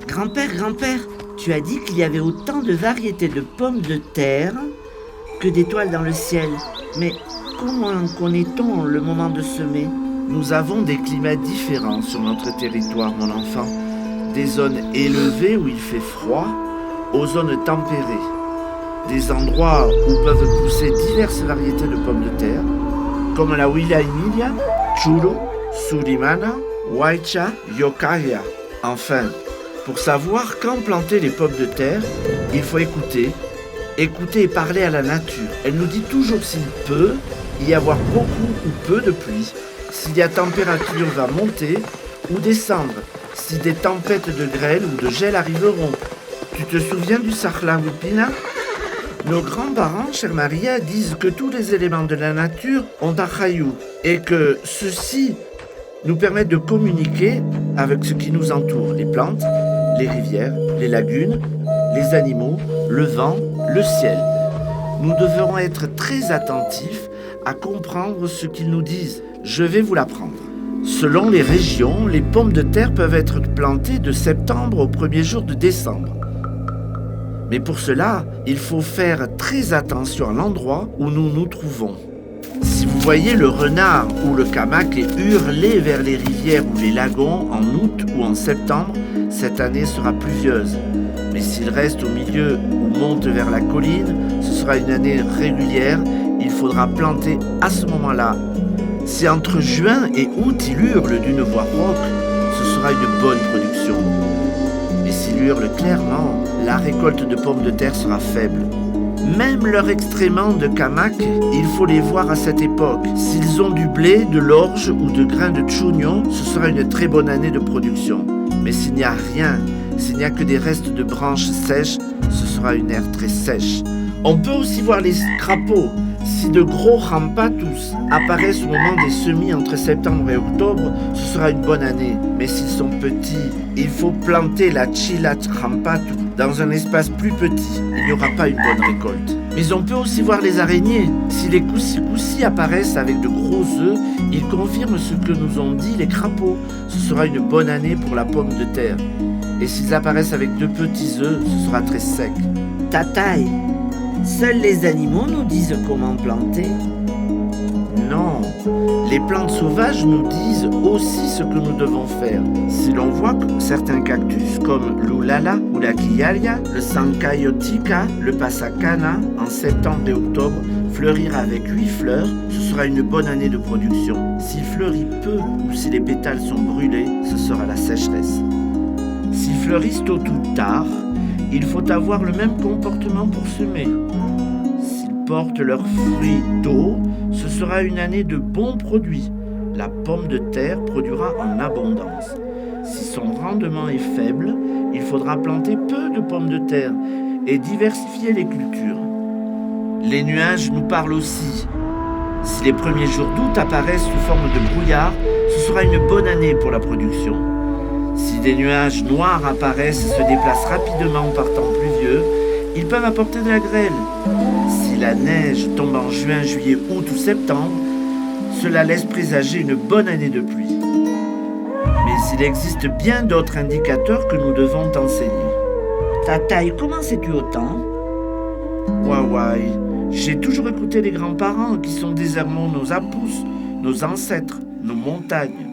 Grand-père, tu as dit qu'il y avait autant de variétés de pommes de terre que d'étoiles dans le ciel. Mais comment connaît-on le moment de semer ? Nous avons des climats différents sur notre territoire, mon enfant. Des zones élevées où il fait froid, aux zones tempérées. Des endroits où peuvent pousser diverses variétés de pommes de terre, comme la Huila Emilia, Churro, Surimana, Huaycha, Yocaya. Enfin, pour savoir quand planter les pommes de terre, il faut écouter et parler à la nature. Elle nous dit toujours s'il peut y avoir beaucoup ou peu de pluie, si la température va monter ou descendre, si des tempêtes de grêle ou de gel arriveront. Tu te souviens du Saxhlahupina ? Nos grands-parents, chère Maria, disent que tous les éléments de la nature ont un chayou et que ceux-ci nous permettent de communiquer avec ce qui nous entoure, les plantes, les rivières, les lagunes, les animaux, le vent, le ciel. Nous devrons être très attentifs à comprendre ce qu'ils nous disent. Je vais vous l'apprendre. Selon les régions, les pommes de terre peuvent être plantées de septembre au premier jour de décembre. Mais pour cela, il faut faire très attention à l'endroit où nous nous trouvons. Si vous voyez le renard ou le camac hurler vers les rivières ou les lagons en août ou en septembre, cette année sera pluvieuse. Mais s'il reste au milieu ou monte vers la colline, ce sera une année régulière. Il faudra planter à ce moment-là. Si entre juin et août il hurle d'une voix rauque, ce sera une bonne production. Mais s'il hurle clairement, la récolte de pommes de terre sera faible. Même leurs excréments de camac, il faut les voir à cette époque. S'ils ont du blé, de l'orge ou de grains de chugno, ce sera une très bonne année de production. Mais s'il n'y a rien, s'il n'y a que des restes de branches sèches, ce sera une ère très sèche. On peut aussi voir les crapauds. Si de gros rampatus apparaissent au moment des semis entre septembre et octobre, ce sera une bonne année. Mais s'ils sont petits, il faut planter la chilat rampatu dans un espace plus petit. Il n'y aura pas une bonne récolte. Mais on peut aussi voir les araignées. Si les coussi apparaissent avec de gros œufs, ils confirment ce que nous ont dit les crapauds. Ce sera une bonne année pour la pomme de terre. Et s'ils apparaissent avec de petits œufs, ce sera très sec. Tataï, seuls les animaux nous disent comment planter. Non, les plantes sauvages nous disent aussi ce que nous devons faire. Si l'on voit que certains cactus comme l'Ulala ou la Quillaria, le Sancayotica, le Pasacana, en septembre et octobre, fleurir avec 8 fleurs, ce sera une bonne année de production. S'il fleurit peu ou si les pétales sont brûlés, ce sera la sécheresse. S'ils fleurissent tôt ou tard, il faut avoir le même comportement pour semer. S'ils portent leurs fruits tôt, ce sera une année de bons produits. La pomme de terre produira en abondance. Si son rendement est faible, il faudra planter peu de pommes de terre et diversifier les cultures. Les nuages nous parlent aussi. Si les premiers jours d'août apparaissent sous forme de brouillard, ce sera une bonne année pour la production. Si des nuages noirs apparaissent et se déplacent rapidement par temps pluvieux, ils peuvent apporter de la grêle. Si la neige tombe en juin, juillet, août ou septembre, cela laisse présager une bonne année de pluie. Mais il existe bien d'autres indicateurs que nous devons t'enseigner. Tataï, comment sais-tu autant ? Wawai, j'ai toujours écouté les grands-parents qui sont désormais nos apous, nos ancêtres, nos montagnes.